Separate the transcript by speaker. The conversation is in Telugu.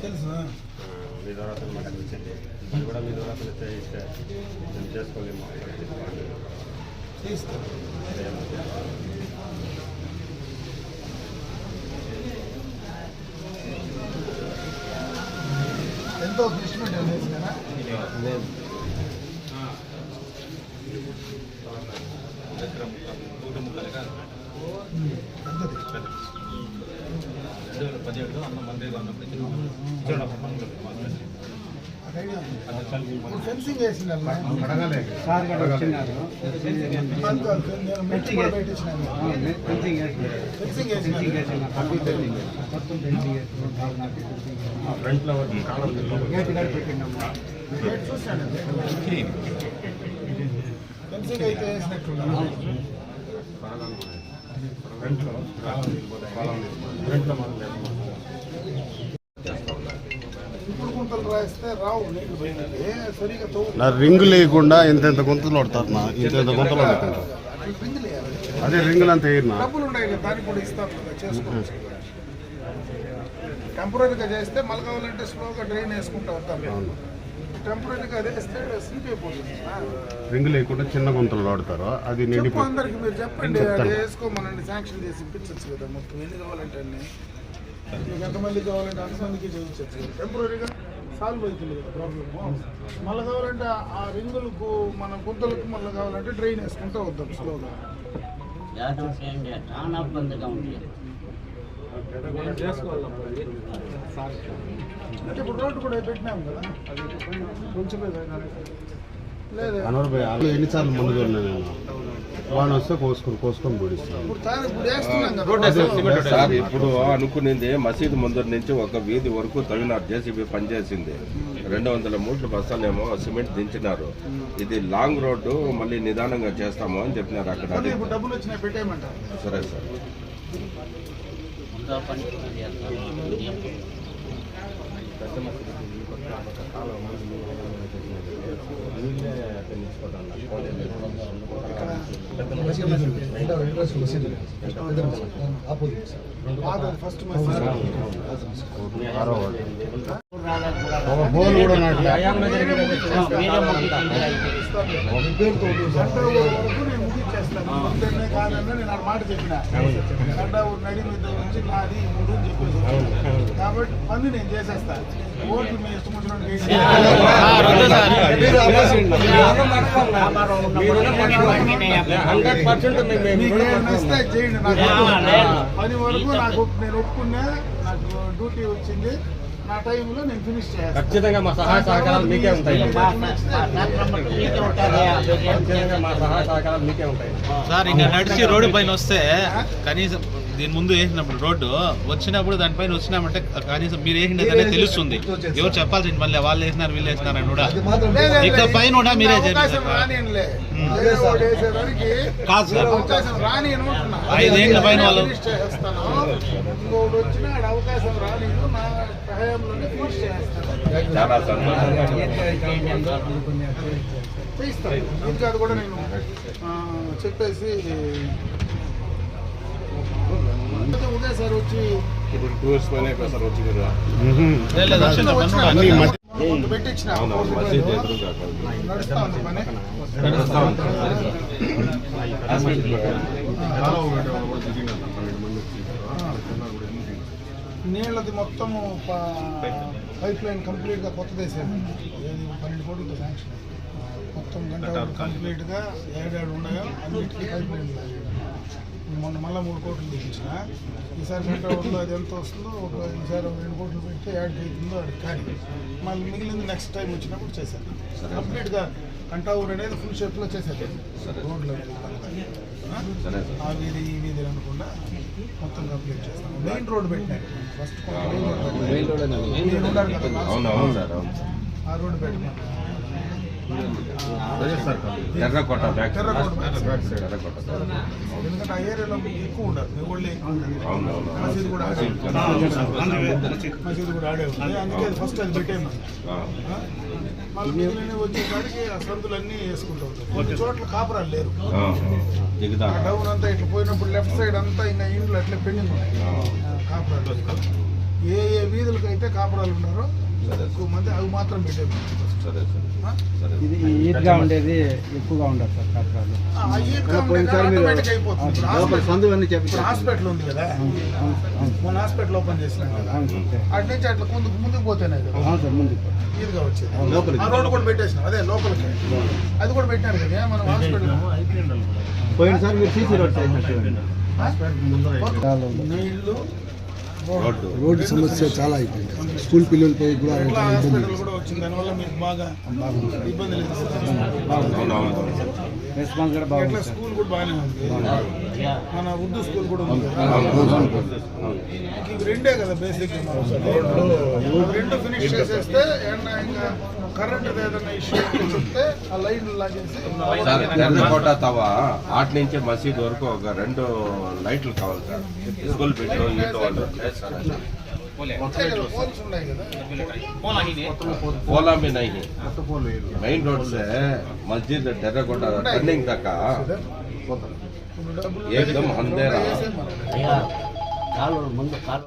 Speaker 1: తెలుసు
Speaker 2: మీ ద్వారా మాకు అనిపించింది అది కూడా మీ ద్వారా ఇస్తే మేము చేసుకోలేము
Speaker 1: చేస్తాను. ఎంతో ఇన్స్ట్రుమెంట్ అనేది కదా ఫెన్సింగ్ వేసినారు ఫెన్సింగ్ అయితే వేసినట్టున్నారు.
Speaker 2: నా రింగు లేకుండా ఇంత గుంతలు పడతారు నా ఇంత గుంతలు పడుతుంది. అదే రింగులు అంతా వేయరు
Speaker 1: డబ్బులు ఉన్నాయి కదా దానికి కూడా ఇస్తాం కదా చేసుకోవచ్చు. టెంపరీగా చేస్తే మళ్ళీ కావాలంటే స్లోగా డ్రైన్ వేసుకుంటూ వస్తాం. టెంపరీగా అదే వేస్తే స్లిప్ అయిపోతుంది.
Speaker 2: రింగు లేకుండా చిన్న గుంతలు పడతారు. అది
Speaker 1: అందరికి మీరు చెప్పండి అది వేసుకోమనండి, శాంక్షన్ చేసి ఇప్పించచ్చు కదా. మొత్తం ఎన్ని కావాలంటే అన్ని మీకు ఎంతమంది కావాలంటే అంతమందికి చేయించచ్చు. టెంపరీగా సాల్వ్ అవుతుంది కదా ప్రాబ్లము. మళ్ళీ కావాలంటే ఆ రింగులకు మన గుంతలకు మళ్ళీ కావాలంటే డ్రైన్ వేసుకుంటూ వద్దాం స్లోగా. అంటే ఇప్పుడు రోడ్డు కూడా పెట్టినాం కదా కొంచెం లేదు.
Speaker 2: ఎన్నిసార్లు ముందుగా ఉన్నాను వాడు వస్తే కోసుకొని పొడిస్తాను.
Speaker 3: ఇప్పుడు అనుకునేది మసీదు ముందర నుంచి ఒక వీధి వరకు తవ్వినారు. జేసీబీ పనిచేసింది. 200 మూటల బస్తాలేమో సిమెంట్ దించినారు. ఇది లాంగ్ రోడ్డు, మళ్ళీ నిదానంగా చేస్తాము అని చెప్పినారు అక్కడ. సరే సార్.
Speaker 2: బోల్ కూడా
Speaker 1: నేను మాట చెప్పిన నడి మీద నుంచి నాది 3 చెప్పేసి కాబట్టి పని నేను చేసేస్తాను. ఓట్లు మీ ఇష్టం చేయండి. నాకు పని వరకు నాకు నేను ఒప్పుకున్నా. నాకు డ్యూటీ వచ్చింది. నా టైంలో నేను ఫినిష్ చేస్తాను.
Speaker 2: ఖచ్చితంగా మా సహాయ సహకారాలు మీకే ఉంటాయి.
Speaker 4: సార్ ఇంకా నడిచి రోడ్డు పైన వస్తే కనీసం దీని ముందు వేసినప్పుడు రోడ్డు వచ్చినప్పుడు దానిపైన వచ్చినామంటే కనీసం మీరు వేసినదనే తెలుస్తుంది. ఎవరు చెప్పాల్సింది మళ్ళీ వాళ్ళు వేసినారు వీళ్ళు వేసినారు అని కూడా ఇక పైన కూడా మీరే
Speaker 1: కాదు సార్.
Speaker 4: 5 ఏళ్ళ పైన వాళ్ళు
Speaker 1: అవకాశం రాని నా సహాయంలోనే ఫినిష్ చేస్తాను. ఇంకా అది కూడా నేను చెప్పేసి ఒకేసారి వచ్చి పెట్టించిన నడుస్తా ఉంది పని. నీళ్ళది మొత్తము పైప్ లైన్ కంప్లీట్గా కొత్తది వేసేది. 12 కోట్లతో శాంక్షన్. మొత్తం గంట కంప్లీట్గా ఏడాడు ఉన్నాయో అన్నింటికి పైప్ లైన్. మొన్న మళ్ళీ 3 కోట్లు తెప్పించిన. ఈసారి గంట ఊళ్ళో అది ఎంత వస్తుందో ఈసారి 2 కోట్లు పెట్టి యాడ్ అవుతుందో అది కానీ మళ్ళీ మిగిలింది నెక్స్ట్ టైం వచ్చినప్పుడు చేశాను. కంప్లీట్గా కంటా ఊరు అనేది ఫుల్ షేప్లో చేశాను రోడ్లో.
Speaker 3: సరే సార్.
Speaker 1: ఆ వీధి ఈ వీధి అనకుండా మొత్తం కంప్లీట్ చేస్తాం. మెయిన్ రోడ్ పెట్టినారు ఫస్ట్ మెయిన్ రోడ్ మీరు ఉన్నారు కదా
Speaker 3: అవును అవును సార్ అవును.
Speaker 1: ఆ రోడ్ పెట్టినారు.
Speaker 3: ఎర్రకోట బ్యాక్
Speaker 1: ఎర్రకోట బ్యాక్ సైడ్.
Speaker 3: ఎర్రకోట
Speaker 1: ఎందుకంటే ఆ ఏరియాలో ఎక్కువ ఉండదు ఊళ్ళో ఎక్కువ ఉండదు.
Speaker 3: అవును అవును
Speaker 1: మసీదు కూడా ఆడే మసీదు కూడా ఆడే ఉంది. అందుకే అది ఫస్ట్ అది పెట్టేమో మళ్ళీ మిగిలిన వచ్చేసరికి ఆ సందులన్నీ వేసుకుంటూ ఉంటారు. కొన్ని చోట్ల కాపురాలు లేరు.
Speaker 3: దిగుతా
Speaker 1: ఆ డౌన్ అంతా ఇట్లా పోయినప్పుడు లెఫ్ట్ సైడ్ అంతా ఇంకా ఇండ్లు అట్లా పెండింగ్ ఉన్నాయి కాపురాలు. ఏ ఏ వీధులకి అయితే కాపురాలు ఉన్నారో ఎక్కువ మంది అవి మాత్రం పెట్టేది.
Speaker 3: సరే సార్ సరే.
Speaker 5: ఇది ఈద్గా ఉండేది ఎక్కువగా ఉండదు సార్ కాపురాలు.
Speaker 1: ఇప్పుడు హాస్పిటల్ ఉంది కదా, మన హాస్పిటల్ ఓపెన్ చేసినాం కదా, అటు నుంచి అట్లా ముందుకు పోతేనే కదా
Speaker 5: సార్ ముందు
Speaker 1: ఈద్గా వచ్చేది. ఆ రోడ్డు కూడా పెట్టేసినాం, అదే లోపలికి అది కూడా పెట్టినారు కదా మనం హాస్పిటల్.
Speaker 5: పోయినసారి మీరు సీసీ రోడ్
Speaker 1: నీళ్లు
Speaker 5: రోడ్డు సమస్య చాలా అయిపోయింది. స్కూల్ పిల్లలు పోయి కూడా
Speaker 1: ఎట్లా హాస్పిటల్ కూడా వచ్చింది, దానివల్ల మీకు బాగా ఇబ్బంది లేదు.
Speaker 5: రెస్పాన్స్ కూడా
Speaker 1: ఎట్లా
Speaker 5: బాగుంది సార్.
Speaker 1: స్కూల్ కూడా బాగానే ఉంది, మన ఉర్దూ స్కూల్ కూడా ఉంది కదా. ఇవి రెండే కదా బేసిక్, రెండు ఫినిష్ చేసేస్తే ఏమన్నా ఇంకా కరెంట్ ఏదైనా ఇష్యూ చెప్తే ఆ లైన్ లాగేసి
Speaker 3: సార్ ఎర్రకోట తవ ఆట నుంచి మసీద్ వరకు ఒక 2 లైట్లు కావాలి సార్. స్కూల్ పెట్టు ఈటో వాళ్ళు
Speaker 1: పోల్స్ ఉన్నాయి కదా.
Speaker 3: पोला में नहीं है, मेन रोड से मस्जिद डेराकोटा टर्निंग तक
Speaker 1: ఇప్పుడు డబ్బులు
Speaker 3: एकदम अंधेरा.